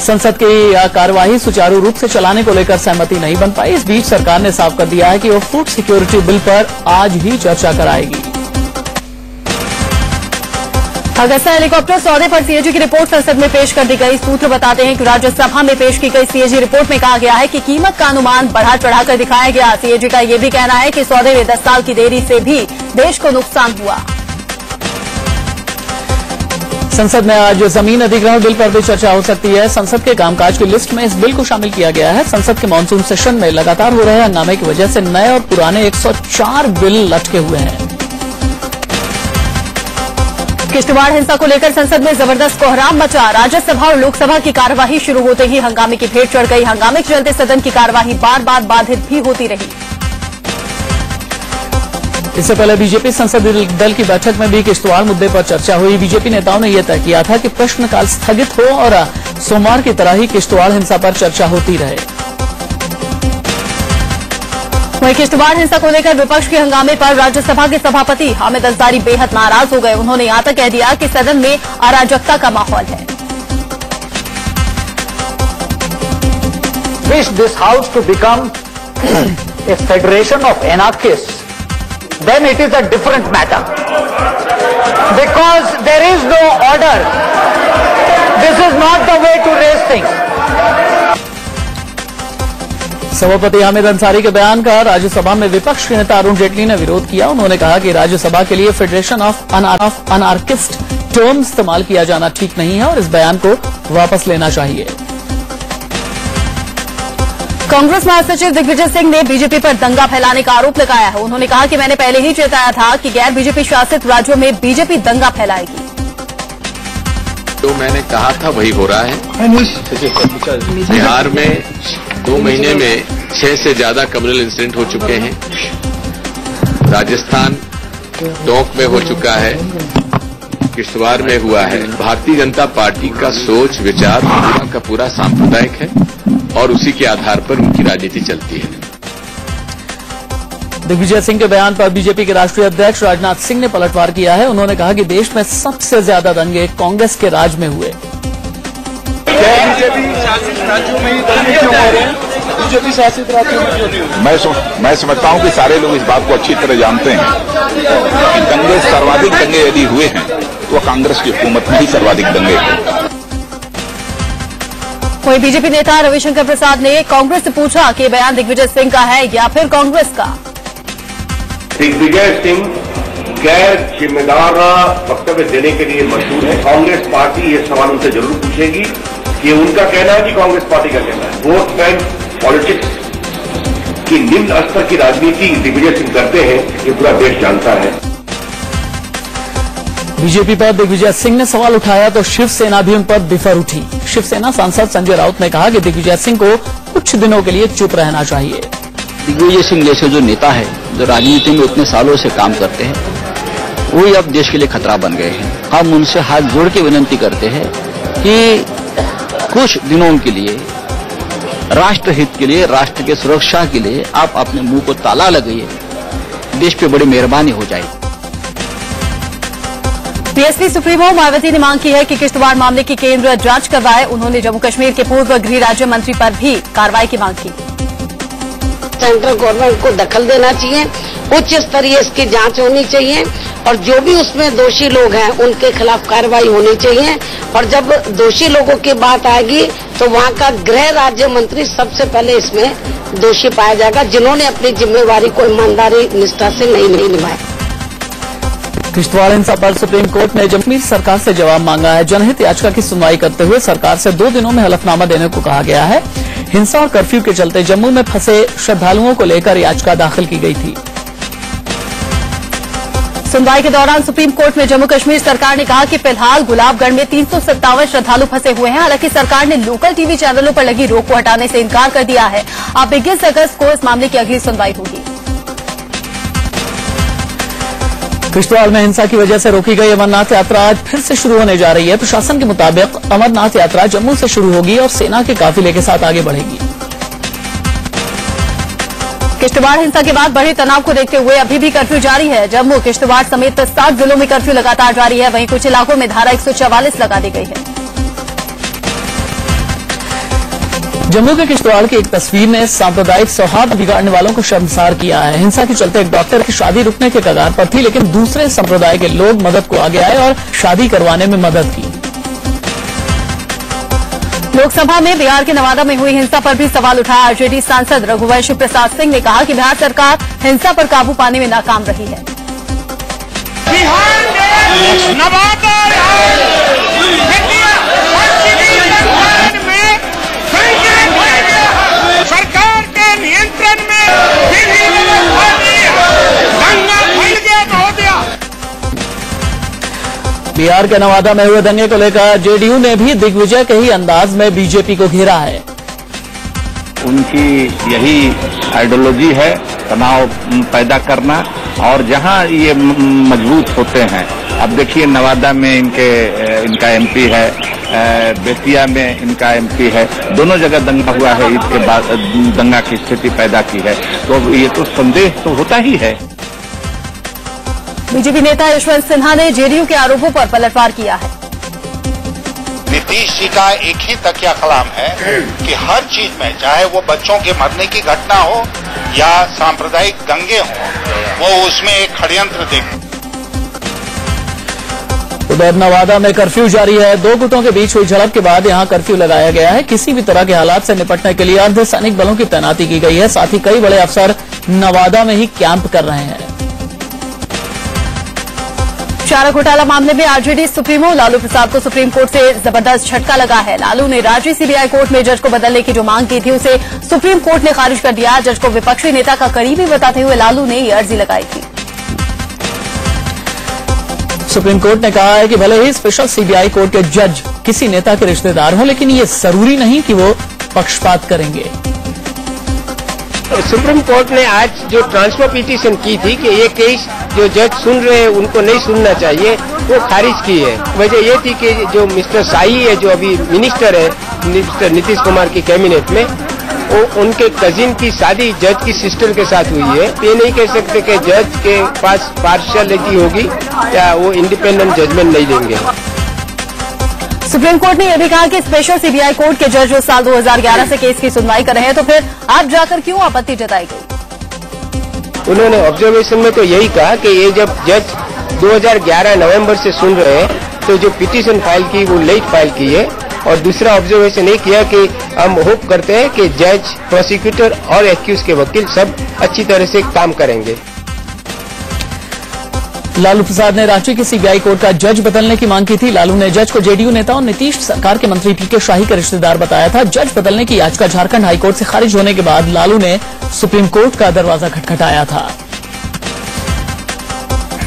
संसद की कार्यवाही सुचारू रूप से चलाने को लेकर सहमति नहीं बन पाई। इस बीच सरकार ने साफ कर दिया है कि वो फूड सिक्योरिटी बिल पर आज ही चर्चा कराएगी। अगस्ता हेलीकॉप्टर सौदे पर सीएजी की रिपोर्ट संसद में पेश कर दी गई। सूत्र बताते हैं कि राज्यसभा में पेश की गई सीएजी रिपोर्ट में कहा गया है कि कीमत का अनुमान बढ़ा चढ़ाकर दिखाया गया। सीएजी का यह भी कहना है कि सौदे में 10 साल की देरी से भी देश को नुकसान हुआ। संसद में आज जमीन अधिग्रहण बिल पर भी चर्चा हो सकती है। संसद के कामकाज की लिस्ट में इस बिल को शामिल किया गया है। संसद के मानसून सेशन में लगातार हो रहे हंगामे की वजह से नए और पुराने 104 बिल लटके हुए हैं। किश्तवाड़ हिंसा को लेकर संसद में जबरदस्त कोहराम मचा। राज्यसभा और लोकसभा की कार्यवाही शुरू होते ही हंगामे की भेंट चढ़ गई। हंगामे के चलते सदन की कार्यवाही बार बार बाधित भी होती रही। इससे पहले बीजेपी संसदीय दल की बैठक में भी किश्तवाड़ मुद्दे पर चर्चा हुई। बीजेपी नेताओं ने यह तय किया था कि प्रश्नकाल स्थगित हो और सोमवार की तरह ही किश्तवाड़ हिंसा पर चर्चा होती रहे। वहीं किश्तवाड़ हिंसा को लेकर विपक्ष के हंगामे पर राज्यसभा के सभापति हामिद अंसारी बेहद नाराज हो गए। उन्होंने यहां तक कह दिया कि सदन में अराजकता का माहौल है। Wish this house to become a federation of anarchists, then it is a different matter. Because there is no order. This is not the way to raise things. सभापति हामिद अंसारी के बयान का राज्यसभा में विपक्ष के नेता अरुण जेटली ने विरोध किया। उन्होंने कहा कि राज्यसभा के लिए फेडरेशन ऑफ अनार्किस्ट टर्म इस्तेमाल किया जाना ठीक नहीं है और इस बयान को वापस लेना चाहिए। कांग्रेस महासचिव दिग्विजय सिंह ने बीजेपी पर दंगा फैलाने का आरोप लगाया है। उन्होंने कहा कि मैंने पहले ही चेताया था कि गैर बीजेपी शासित राज्यों में बीजेपी दंगा फैलाएगी। जो मैंने कहा था वही हो रहा है। बिहार में 2 महीने में 6 से ज्यादा कम्युनल इंसिडेंट हो चुके हैं। राजस्थान टोंक में हो चुका है, किश्तवाड़ में हुआ है। भारतीय जनता पार्टी का सोच विचार पूरा का पूरा सांप्रदायिक है और उसी के आधार पर उनकी राजनीति चलती है। दिग्विजय सिंह के बयान पर बीजेपी के राष्ट्रीय अध्यक्ष राजनाथ सिंह ने पलटवार किया है। उन्होंने कहा कि देश में सबसे ज्यादा दंगे कांग्रेस के राज में हुए। बीजेपी शासित राज्यों में ही दंगे क्यों हो रहे हैं? बीजेपी शासित राज्यों में क्यों नहीं हो रहे? मैं समझता हूं कि सारे लोग इस बात को अच्छी तरह जानते हैं कि दंगे सर्वाधिक दंगे यदि हुए हैं तो कांग्रेस की हुकूमत में ही सर्वाधिक दंगे हुए। वहीं बीजेपी नेता रविशंकर प्रसाद ने कांग्रेस से पूछा कि बयान दिग्विजय सिंह का है या फिर कांग्रेस का। दिग्विजय सिंह गैर जिम्मेदार वक्तव्य देने के लिए मशहूर है। कांग्रेस पार्टी ये सवाल उनसे जरूर पूछेगी कि उनका कहना है कि कांग्रेस पार्टी का कहना है। वोट बैंक पॉलिटिक्स की निम्न स्तर की राजनीति दिग्विजय सिंह करते हैं, ये पूरा देश जानता है। बीजेपी पर दिग्विजय सिंह ने सवाल उठाया तो शिवसेना भी उन पर बिफर उठी। शिवसेना सांसद संजय राउत ने कहा कि दिग्विजय सिंह को कुछ दिनों के लिए चुप रहना चाहिए। दिग्विजय सिंह जैसे जो नेता है, जो राजनीति में इतने सालों से काम करते हैं, वही अब देश के लिए खतरा बन गए हैं। हम उनसे हाथ जोड़ के विनती करते हैं कि कुछ दिनों के लिए राष्ट्र हित के लिए, राष्ट्र के सुरक्षा के लिए आप अपने मुंह को ताला लगाइए। देश पे बड़ी मेहरबानी हो जाएगी। बीएसपी सुप्रीमो मायावती ने मांग की है कि किश्तवाड़ मामले की केंद्र जांच करवाए। उन्होंने जम्मू कश्मीर के पूर्व गृह राज्य मंत्री पर भी कार्रवाई की मांग की। सेंट्रल गवर्नमेंट को दखल देना चाहिए, उच्च स्तरीय इसकी जांच होनी चाहिए और जो भी उसमें दोषी लोग हैं उनके खिलाफ कार्रवाई होनी चाहिए। और जब दोषी लोगों की बात आएगी तो वहां का गृह राज्य मंत्री सबसे पहले इसमें दोषी पाया जाएगा, जिन्होंने अपनी जिम्मेवारी को ईमानदारी निष्ठा से नहीं निभाया। किश्तवाड़ हिंसा पर सुप्रीम कोर्ट ने जम्मू सरकार से जवाब मांगा है। जनहित याचिका की सुनवाई करते हुए सरकार से 2 दिनों में हलफनामा देने को कहा गया है। हिंसा और कर्फ्यू के चलते जम्मू में फंसे श्रद्धालुओं को लेकर याचिका दाखिल की गई थी। सुनवाई के दौरान सुप्रीम कोर्ट में जम्मू कश्मीर सरकार ने कहा कि फिलहाल गुलाबगढ़ में 357 श्रद्धालु फंसे हुए हैं। हालांकि सरकार ने लोकल टीवी चैनलों पर लगी रोक को हटाने से इनकार कर दिया है। अब 21 अगस्त को इस मामले की अगली सुनवाई होगी। किश्तवाड़ में हिंसा की वजह से रोकी गई अमरनाथ यात्रा आज फिर से शुरू होने जा रही है। प्रशासन के मुताबिक अमरनाथ यात्रा जम्मू से शुरू होगी और सेना के काफिले के साथ आगे बढ़ेगी। किश्तवाड़ हिंसा के बाद बढ़े तनाव को देखते हुए अभी भी कर्फ्यू जारी है। जम्मू, किश्तवाड़ समेत 7 जिलों में कर्फ्यू लगातार जारी है। वहीं कुछ इलाकों में धारा 144 लगा दी गई है। जम्मू के किश्तवाड़ की एक तस्वीर ने सांप्रदायिक सौहार्द बिगाड़ने वालों को शर्मसार किया है। हिंसा के चलते एक डॉक्टर की शादी रुकने के कगार पर थी, लेकिन दूसरे संप्रदाय के लोग मदद को आगे आए और शादी करवाने में मदद की। लोकसभा में बिहार के नवादा में हुई हिंसा पर भी सवाल उठाया। आरजेडी सांसद रघुवंश प्रसाद सिंह ने कहा कि बिहार सरकार हिंसा पर काबू पाने में नाकाम रही है। बिहार में नवादा सरकार के नियंत्रण में दंगा फैल गया महोदया। बिहार के नवादा में हुए दंगे को लेकर जेडीयू ने भी दिग्विजय के ही अंदाज में बीजेपी को घेरा है। उनकी यही आइडियोलॉजी है, तनाव पैदा करना, और जहां ये मजबूत होते हैं। अब देखिए नवादा में इनका एमपी है, बेतिया में इनका एमपी है, दोनों जगह दंगा हुआ है। ईद के बाद दंगा की स्थिति पैदा की है, तो ये तो संदेह तो होता ही है। बीजेपी नेता यशवंत सिन्हा ने जेडीयू के आरोपों पर पलटवार किया है। नीतीश जी का एक ही तकिया कलाम है कि हर चीज में, चाहे वो बच्चों के मरने की घटना हो या सांप्रदायिक दंगे हो, वो उसमें एक षड्यंत्र देखें। उधर नवादा में कर्फ्यू जारी है। दो गुटों के बीच हुई झड़प के बाद यहां कर्फ्यू लगाया गया है। किसी भी तरह के हालात से निपटने के लिए अर्धसैनिक बलों की तैनाती की गई है। साथ ही कई बड़े अफसर नवादा में ही कैंप कर रहे हैं। चारा घोटाला मामले में आरजेडी सुप्रीमो लालू प्रसाद को सुप्रीम कोर्ट से जबरदस्त झटका लगा है। लालू ने राज्य सीबीआई कोर्ट में जज को बदलने की जो मांग की थी, उसे सुप्रीम कोर्ट ने खारिज कर दिया। जज को विपक्षी नेता का करीबी बताते हुए लालू ने ये अर्जी लगाई थी। सुप्रीम कोर्ट ने कहा है कि भले ही स्पेशल सीबीआई कोर्ट के जज किसी नेता के रिश्तेदार हों, लेकिन ये जरूरी नहीं कि वो पक्षपात करेंगे। सुप्रीम कोर्ट ने आज जो ट्रांसफर पिटीशन की थी कि ये केस जो जज सुन रहे हैं उनको नहीं सुनना चाहिए, वो खारिज की है। वजह ये थी कि जो मिस्टर शाही है, जो अभी मिनिस्टर है मिस्टर नीतीश कुमार की कैबिनेट में, वो उनके कजिन की शादी जज की सिस्टर के साथ हुई है। ये नहीं कह सकते कि जज के पास पार्शियलिटी होगी या वो इंडिपेंडेंट जजमेंट नहीं देंगे। सुप्रीम कोर्ट ने यह भी कहा कि स्पेशल सीबीआई कोर्ट के जज जो साल 2011 से केस की सुनवाई कर रहे हैं, तो फिर आज जाकर क्यों आपत्ति जताई गई? उन्होंने ऑब्जर्वेशन में तो यही कहा कि ये जब जज 2011 नवंबर से सुन रहे हैं, तो जो पिटीशन फाइल की वो लेट फाइल की है। और दूसरा ऑब्जर्वेशन ये किया कि हम होप करते हैं कि जज, प्रोसिक्यूटर और एक्यूज के वकील सब अच्छी तरह से काम करेंगे। लालू प्रसाद ने रांची की सीबीआई कोर्ट का जज बदलने की मांग की थी। लालू ने जज को जेडीयू नेता और नीतीश सरकार के मंत्री पीके शाही का रिश्तेदार बताया था। जज बदलने की याचिका झारखंड हाईकोर्ट से खारिज होने के बाद लालू ने सुप्रीम कोर्ट का दरवाजा खटखटाया था।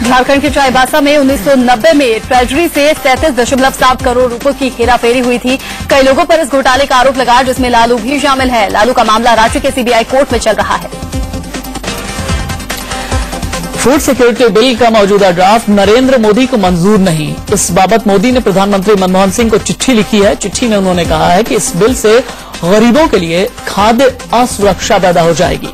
झारखंड के चाईबासा में 1990 में ट्रेजरी से 37.7 करोड़ रुपए की हेराफेरी हुई थी। कई लोगों पर इस घोटाले का आरोप लगा, जिसमें लालू भी शामिल है। लालू का मामला रांची के सीबीआई कोर्ट में चल रहा है। फूड सिक्योरिटी बिल का मौजूदा ड्राफ्ट नरेंद्र मोदी को मंजूर नहीं। इस बाबत मोदी ने प्रधानमंत्री मनमोहन सिंह को चिट्ठी लिखी है। चिट्ठी में उन्होंने कहा है कि इस बिल से गरीबों के लिए खाद्य असुरक्षा पैदा हो जाएगी।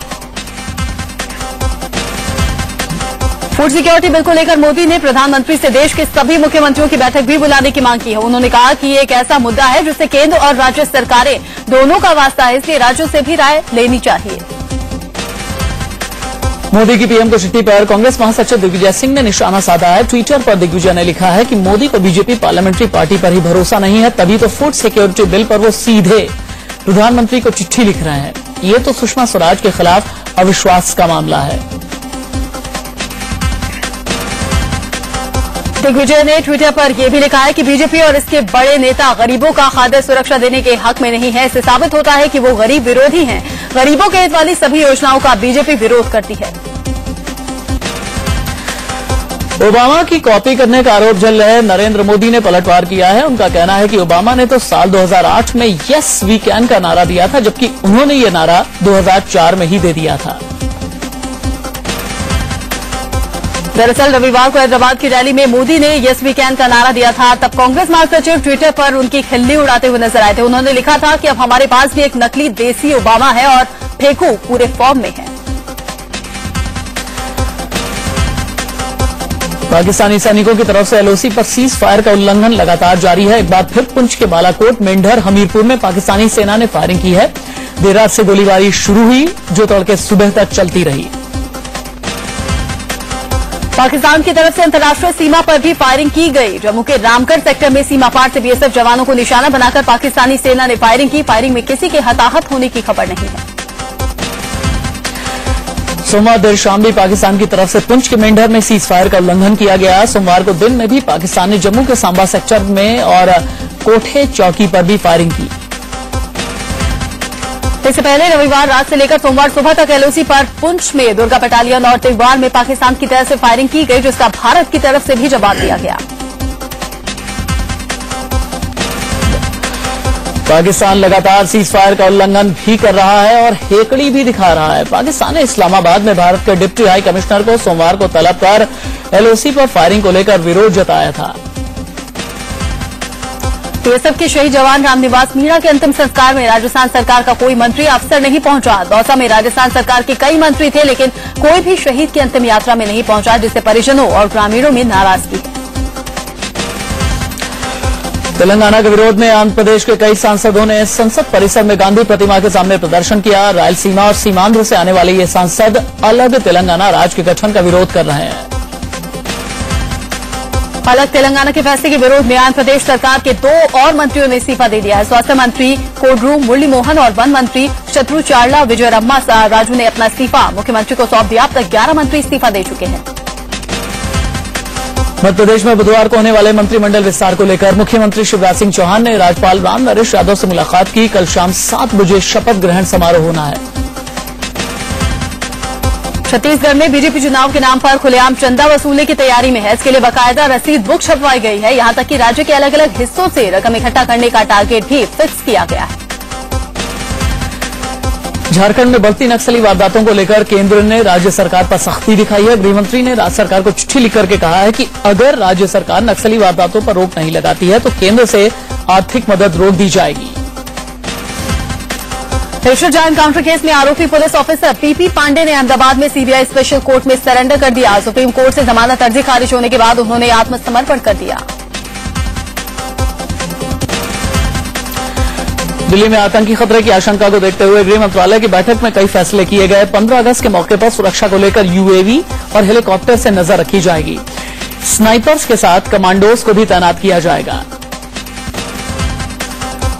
फूड सिक्योरिटी बिल को लेकर मोदी ने प्रधानमंत्री से देश के सभी मुख्यमंत्रियों की बैठक भी बुलाने की मांग की है। उन्होंने कहा कि ये एक ऐसा मुद्दा है जिससे केंद्र और राज्य सरकारें दोनों का वास्ता है, इसलिए राज्यों से भी राय लेनी चाहिए। मोदी की पीएम को चिट्ठी पर कांग्रेस महासचिव दिग्विजय सिंह ने निशाना साधा है। ट्विटर पर दिग्विजय ने लिखा है कि मोदी को बीजेपी पार्लियामेंट्री पार्टी पर ही भरोसा नहीं है, तभी तो फूड सिक्योरिटी बिल पर वो सीधे प्रधानमंत्री को चिट्ठी लिख रहे हैं। ये तो सुषमा स्वराज के खिलाफ अविश्वास का मामला है। दिग्विजय ने ट्विटर पर यह भी लिखा है कि बीजेपी और इसके बड़े नेता गरीबों का खाद्य सुरक्षा देने के हक में नहीं है। इससे साबित होता है कि वो गरीब विरोधी हैं। गरीबों के हित वाली सभी योजनाओं का बीजेपी विरोध करती है। ओबामा की कॉपी करने का आरोप झेल रहे नरेंद्र मोदी ने पलटवार किया है। उनका कहना है कि ओबामा ने तो साल 2008 में यस वी कैन का नारा दिया था, जबकि उन्होंने ये नारा 2004 में ही दे दिया था। दरअसल रविवार को हैदराबाद की रैली में मोदी ने यस वी कैन का नारा दिया था। तब कांग्रेस महासचिव ट्विटर पर उनकी खिल्ली उड़ाते हुए नजर आए थे। उन्होंने लिखा था कि अब हमारे पास भी एक नकली देसी ओबामा है और फेंकू पूरे फॉर्म में है। पाकिस्तानी सैनिकों की तरफ से एलओसी पर सीज फायर का उल्लंघन लगातार जारी है। एक बार फिर पुंछ के बालाकोट, मेंढर, हमीरपुर में पाकिस्तानी सेना ने फायरिंग की है। देर रात से गोलीबारी शुरू हुई, जो तड़के सुबह तक चलती रही। पाकिस्तान की तरफ से अंतर्राष्ट्रीय सीमा पर भी फायरिंग की गई। जम्मू के रामगढ़ सेक्टर में सीमा पार से बीएसएफ जवानों को निशाना बनाकर पाकिस्तानी सेना ने फायरिंग की। फायरिंग में किसी के हताहत होने की खबर नहीं है। सोमवार देर शाम भी पाकिस्तान की तरफ से पुंछ के मेंढर में सीज फायर का उल्लंघन किया गया। सोमवार को दिन में भी पाकिस्तान ने जम्मू के सांबा सेक्टर में और कोठे चौकी पर भी फायरिंग की। इससे पहले रविवार रात से लेकर सोमवार सुबह तक एलओसी पर पुंछ में दुर्गा बटालियन और तिगवार में पाकिस्तान की तरफ से फायरिंग की गई, जिसका भारत की तरफ से भी जवाब दिया गया। पाकिस्तान लगातार सीज फायर का उल्लंघन भी कर रहा है और हेकड़ी भी दिखा रहा है। पाकिस्तान ने इस्लामाबाद में भारत के डिप्टी हाई कमिश्नर को सोमवार को तलब कर एलओसी पर फायरिंग को लेकर विरोध जताया था। बीएसएफ के शहीद जवान रामनिवास मीणा के अंतिम संस्कार में राजस्थान सरकार का कोई मंत्री अफसर नहीं पहुंचा। दौसा में राजस्थान सरकार के कई मंत्री थे, लेकिन कोई भी शहीद की अंतिम यात्रा में नहीं पहुंचा, जिससे परिजनों और ग्रामीणों में नाराजगी है। तेलंगाना के विरोध में आंध्र प्रदेश के कई सांसदों ने संसद परिसर में गांधी प्रतिमा के सामने प्रदर्शन किया। रायलसीमा और सीमांध्र से आने वाले ये सांसद अलग तेलंगाना राज्य के गठन का विरोध कर रहे हैं। अलग तेलंगाना के फैसले के विरोध में आंध्र प्रदेश सरकार के 2 और मंत्रियों ने इस्तीफा दे दिया है। स्वास्थ्य मंत्री कोडरू मुरली मोहन और वन मंत्री शत्रु चावला विजय रम्मा राजू ने अपना इस्तीफा मुख्यमंत्री को सौंप दिया। अब तक 11 मंत्री इस्तीफा दे चुके हैं। मध्य प्रदेश में बुधवार को होने वाले मंत्रिमंडल विस्तार को लेकर मुख्यमंत्री शिवराज सिंह चौहान ने राज्यपाल राम नरेश यादव से मुलाकात की। कल शाम 7 बजे शपथ ग्रहण समारोह होना है। छत्तीसगढ़ में बीजेपी चुनाव के नाम पर खुलेआम चंदा वसूलने की तैयारी में है। इसके लिए बाकायदा रसीद बुक छपवाई गई है। यहां तक कि राज्य के अलग अलग हिस्सों से रकम इकट्ठा करने का टारगेट भी फिक्स किया गया है। झारखंड में बढ़ती नक्सली वारदातों को लेकर केंद्र ने राज्य सरकार पर सख्ती दिखाई है। गृहमंत्री ने राज्य सरकार को चिट्ठी लिखकर के कहा है कि अगर राज्य सरकार नक्सली वारदातों पर रोक नहीं लगाती है तो केंद्र से आर्थिक मदद रोक दी जाएगी। भ्रष्टाचार एनकाउंटर केस में आरोपी पुलिस ऑफिसर पीपी पांडे ने अहमदाबाद में सीबीआई स्पेशल कोर्ट में सरेंडर कर दिया। सुप्रीम कोर्ट से जमानत अर्जी खारिज होने के बाद उन्होंने आत्मसमर्पण कर दिया। दिल्ली में आतंकी खतरे की आशंका को देखते हुए गृह मंत्रालय की बैठक में कई फैसले किए गए। 15 अगस्त के मौके पर सुरक्षा को लेकर यूएवी और हेलीकॉप्टर से नजर रखी जाएगी। स्नाइपर्स के साथ कमांडोज को भी तैनात किया जाएगा।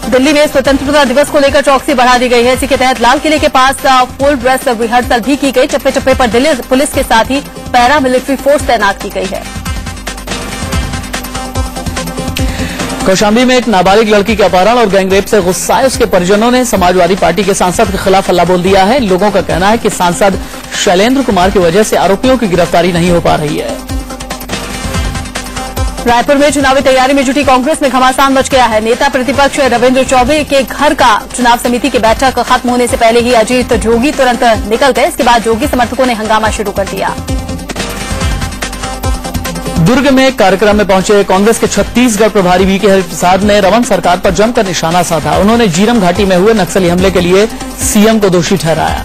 दिल्ली में स्वतंत्रता दिवस को लेकर चौकसी बढ़ा दी गई है। इसी के तहत लाल किले के पास फुल ड्रेस रिहर्सल भी की गई। चप्पे चप्पे पर दिल्ली पुलिस के साथ ही पैरा मिलिट्री फोर्स तैनात की गई है। कौशाम्बी में एक नाबालिग लड़की के अपहरण और गैंगरेप से गुस्साए उसके परिजनों ने समाजवादी पार्टी के सांसद के खिलाफ हल्ला बोल दिया है। लोगों का कहना है कि सांसद शैलेंद्र कुमार की वजह से आरोपियों की गिरफ्तारी नहीं हो पा रही है। रायपुर में चुनावी तैयारी में जुटी कांग्रेस में घमासान मच गया है। नेता प्रतिपक्ष रविंद्र चौबे के घर का चुनाव समिति की बैठक खत्म होने से पहले ही अजीत जोगी तुरंत निकल गए। इसके बाद जोगी समर्थकों ने हंगामा शुरू कर दिया। दुर्ग में एक कार्यक्रम में पहुंचे कांग्रेस के छत्तीसगढ़ प्रभारी वीके हरिप्रसाद ने रमन सरकार पर जमकर निशाना साधा। उन्होंने जीरम घाटी में हुए नक्सली हमले के लिए सीएम को दोषी ठहराया।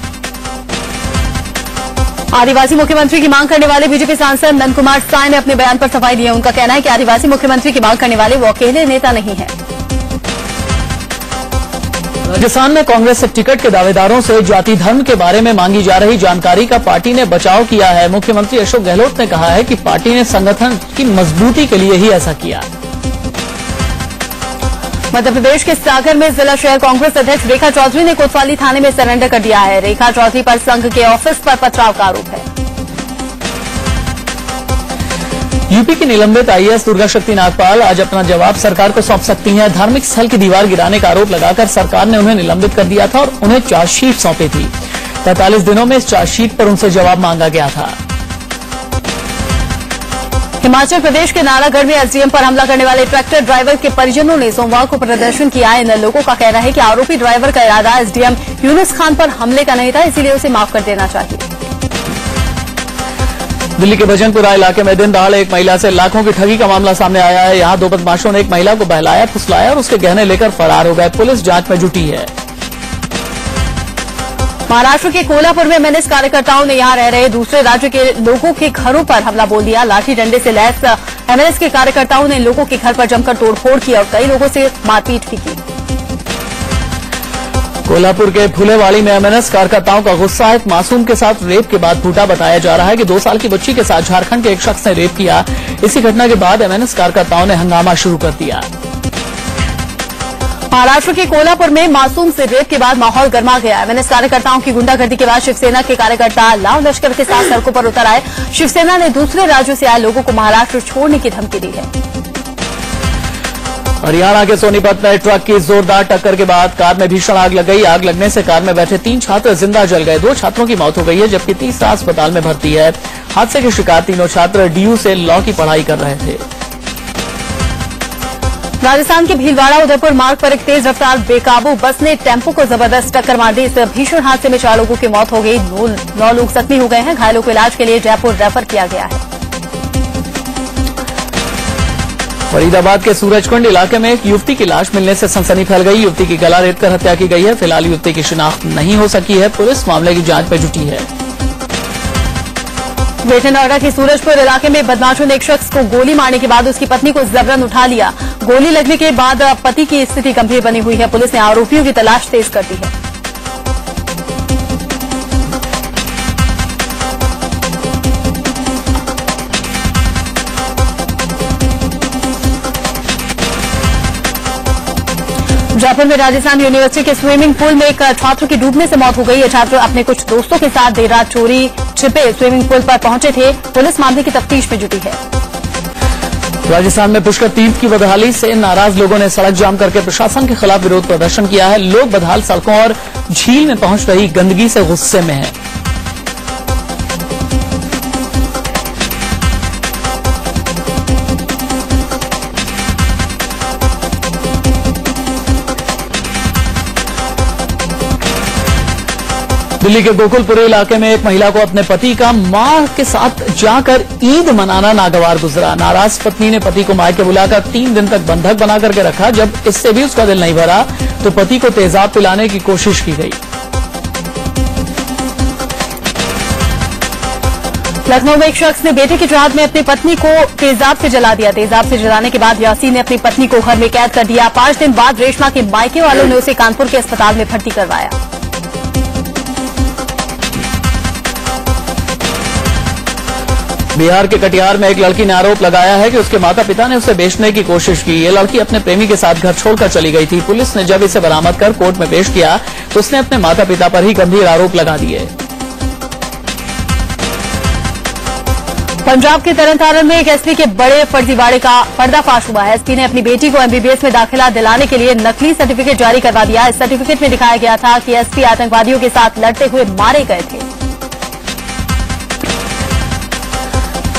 आदिवासी मुख्यमंत्री की मांग करने वाले बीजेपी सांसद नंद कुमार साय ने अपने बयान पर सफाई दी है। उनका कहना है कि आदिवासी मुख्यमंत्री की मांग करने वाले वो अकेले नेता नहीं है। राजस्थान में कांग्रेस से टिकट के दावेदारों से जाति धर्म के बारे में मांगी जा रही जानकारी का पार्टी ने बचाव किया है। मुख्यमंत्री अशोक गहलोत ने कहा है कि पार्टी ने संगठन की मजबूती के लिए ही ऐसा किया। मध्य प्रदेश के सागर में जिला शहर कांग्रेस अध्यक्ष रेखा चौधरी ने कोतवाली थाने में सरेंडर कर दिया है। रेखा चौधरी पर संघ के ऑफिस पर पथराव का आरोप है। यूपी की निलंबित आईएएस दुर्गा शक्ति नागपाल आज अपना जवाब सरकार को सौंप सकती हैं। धार्मिक स्थल की दीवार गिराने का आरोप लगाकर सरकार ने उन्हें निलंबित कर दिया था और उन्हें चार्जशीट सौंपी थी। 45 दिनों में इस चार्जशीट पर उनसे जवाब मांगा गया था। हिमाचल प्रदेश के नालागढ़ में एसडीएम पर हमला करने वाले ट्रैक्टर ड्राइवर के परिजनों ने सोमवार को प्रदर्शन किया। इन लोगों का कहना है कि आरोपी ड्राइवर का इरादा एसडीएम यूनुस खान पर हमले का नहीं था, इसीलिए उसे माफ कर देना चाहिए। दिल्ली के भजनपुरा इलाके में दिन दहाड़े एक महिला से लाखों की ठगी का मामला सामने आया है। यहां 2 बदमाशों ने एक महिला को बहलाया, फुसलाया और उसके गहने लेकर फरार हो गए। पुलिस जांच में जुटी है। महाराष्ट्र के कोल्हापुर में एमएनएस कार्यकर्ताओं ने यहां रह रहे दूसरे राज्य के लोगों के घरों पर हमला बोल दिया। लाठी डंडे से लैस एमएनएस के कार्यकर्ताओं ने लोगों के घर पर जमकर तोड़फोड़ की और कई लोगों से मारपीट भी की। कोल्हापुर के फुलेवाड़ी में एमएनएस कार्यकर्ताओं का गुस्सा एक मासूम के साथ रेप के बाद फूटा। बताया जा रहा है कि 2 साल की बच्ची के साथ झारखंड के एक शख्स ने रेप किया। इसी घटना के बाद एमएनएस कार्यकर्ताओं ने हंगामा शुरू कर दिया। महाराष्ट्र के कोल्हापुर में मासूम से रेप के बाद माहौल गर्मा गया। एमएनएस कार्यकर्ताओं की गुंडागर्दी के बाद शिवसेना के कार्यकर्ता लाव लश्कर के साथ सड़कों पर उतर आए। शिवसेना ने दूसरे राज्यों से आए लोगों को महाराष्ट्र छोड़ने की धमकी दी है। हरियाणा के सोनीपत में ट्रक की जोरदार टक्कर के बाद कार में भीषण आग लग गई। आग लगने से कार में बैठे 3 छात्र जिंदा जल गए। 2 छात्रों की मौत हो गई है जबकि तीसरा अस्पताल में भर्ती है। हादसे के शिकार तीनों छात्र डीयू से लॉ की पढ़ाई कर रहे थे। राजस्थान के भीलवाड़ा उदयपुर मार्ग पर एक तेज रफ्तार बेकाबू बस ने टेम्पो को जबरदस्त टक्कर मार दी। इस भीषण हादसे में 4 लोगों की मौत हो गई। 9 लोग जख्मी हो गए हैं। घायलों को इलाज के लिए जयपुर रेफर किया गया है। फरीदाबाद के सूरजकुंड इलाके में एक युवती की लाश मिलने से सनसनी फैल गई। युवती की गला रेतकर हत्या की गई है। फिलहाल युवती की शिनाख्त नहीं हो सकी है। पुलिस मामले की जांच में जुटी है। ग्रेटर नोएडा के सूरजपुर इलाके में बदमाशों ने एक शख्स को गोली मारने के बाद उसकी पत्नी को जबरन उठा लिया। गोली लगने के बाद पति की स्थिति गंभीर बनी हुई है। पुलिस ने आरोपियों की तलाश तेज कर दी है। जयपुर में राजस्थान यूनिवर्सिटी के स्विमिंग पूल में एक छात्र की डूबने से मौत हो गई। ये छात्र अपने कुछ दोस्तों के साथ देर रात चोरी छिपे स्विमिंग पूल पर पहुंचे थे। पुलिस मामले की तफ्तीश में जुटी है। राजस्थान में पुष्कर तीर्थ की बदहाली से नाराज लोगों ने सड़क जाम करके प्रशासन के खिलाफ विरोध प्रदर्शन किया है। लोग बदहाल सड़कों और झील में पहुंच रही गंदगी से गुस्से में हैं। दिल्ली के गोकुलपुरी इलाके में एक महिला को अपने पति का मां के साथ जाकर ईद मनाना नागवार गुजरा। नाराज पत्नी ने पति को मायके बुलाकर 3 दिन तक बंधक बना करके रखा। जब इससे भी उसका दिल नहीं भरा तो पति को तेजाब पिलाने की कोशिश की गई। लखनऊ में एक शख्स ने बेटे की चाहत में अपनी पत्नी को तेजाब से जला दिया। तेजाब से जलाने के बाद यासीन ने अपनी पत्नी को घर में कैद कर दिया। 5 दिन बाद रेशमा के मायके वालों ने उसे कानपुर के अस्पताल में भर्ती करवाया। बिहार के कटिहार में एक लड़की ने आरोप लगाया है कि उसके माता पिता ने उसे बेचने की कोशिश की। ये लड़की अपने प्रेमी के साथ घर छोड़कर चली गई थी। पुलिस ने जब इसे बरामद कर कोर्ट में पेश किया तो उसने अपने माता पिता पर ही गंभीर आरोप लगा दिए। पंजाब के तरनतारन में एक एसपी के बड़े फर्जीवाड़े का पर्दाफाश हुआ है। एसपी ने अपनी बेटी को एमबीबीएस में दाखिला दिलाने के लिए नकली सर्टिफिकेट जारी करवा दिया। इस सर्टिफिकेट में दिखाया गया था कि एसपी आतंकवादियों के साथ लड़ते हुए मारे गए थे।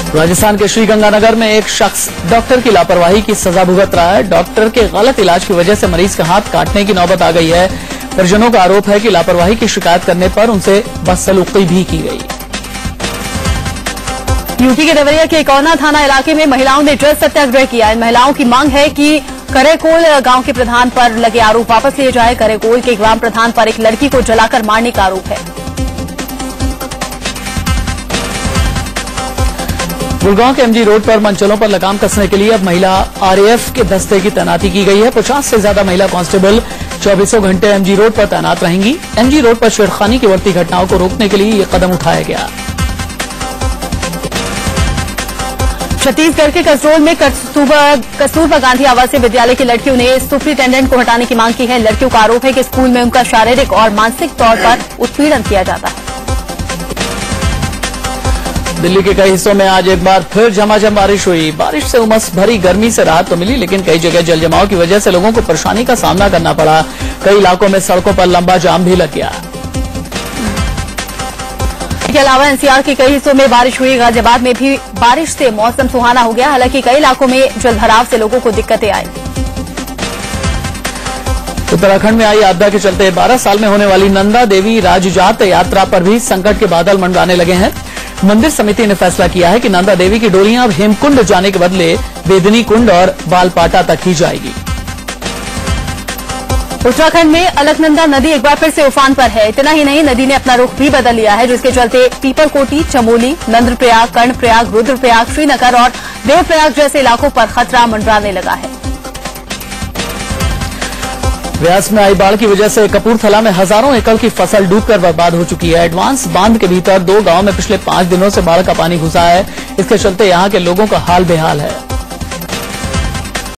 राजस्थान के श्रीगंगानगर में एक शख्स डॉक्टर की लापरवाही की सजा भुगत रहा है। डॉक्टर के गलत इलाज की वजह से मरीज का हाथ काटने की नौबत आ गई है। परिजनों का आरोप है कि लापरवाही की शिकायत करने पर उनसे बदसलूकी भी की गई। यूपी के देवरिया के इकौना थाना इलाके में महिलाओं ने जल सत्याग्रह किया। इन महिलाओं की मांग है कि करेकोल गांव के प्रधान पर लगे आरोप वापस लिए जाए। करेकोल के ग्राम प्रधान पर एक लड़की को जलाकर मारने का आरोप है। गुड़गांव के एमजी रोड पर मंचलों पर लगाम कसने के लिए अब महिला आरएएफ के दस्ते की तैनाती की गई है। 50 से ज्यादा महिला कांस्टेबल 24 घंटे एमजी रोड पर तैनात रहेंगी। एमजी रोड पर छेड़खानी की बढ़ती घटनाओं को रोकने के लिए ये कदम उठाया गया। छत्तीसगढ़ के कसरोल में कस्तूरबा गांधी आवासीय विद्यालय की लड़कियों ने सुपरिटेंडेंट को हटाने की मांग की है। लड़कियों का आरोप है कि स्कूल में उनका शारीरिक और मानसिक तौर पर उत्पीड़न किया जाता है। दिल्ली के कई हिस्सों में आज एक बार फिर झमाझम बारिश हुई। बारिश से उमस भरी गर्मी से राहत तो मिली, लेकिन कई जगह जलजमाव की वजह से लोगों को परेशानी का सामना करना पड़ा। कई इलाकों में सड़कों पर लंबा जाम भी लग गया। इसके अलावा एनसीआर के कई हिस्सों में बारिश हुई। गाजियाबाद में भी बारिश से मौसम सुहाना हो गया। हालांकि कई इलाकों में जलभराव से लोगों को दिक्कतें आई। उत्तराखंड में आई आपदा के चलते 12 साल में होने वाली नंदा देवी राजजात यात्रा पर भी संकट के बादल मंडराने लगे हैं। मंदिर समिति ने फैसला किया है कि नंदा देवी की डोलियां अब हेमकुंड जाने के बदले बेदनी कुंड और बालपाटा तक ही जाएगी। उत्तराखंड में अलकनंदा नदी एक बार फिर से उफान पर है। इतना ही नहीं, नदी ने अपना रुख भी बदल लिया है, जिसके चलते पीपरकोटी, चमोली, नंद्रप्रयाग, कर्णप्रयाग, रुद्रप्रयाग, श्रीनगर और देवप्रयाग जैसे इलाकों पर खतरा मंडराने लगा है। व्यास में आई बाढ़ की वजह से कपूरथला में हजारों एकड़ की फसल डूबकर बर्बाद हो चुकी है। एडवांस बांध के भीतर 2 गांव में पिछले 5 दिनों से बाढ़ का पानी घुसा है। इसके चलते यहां के लोगों का हाल बेहाल है।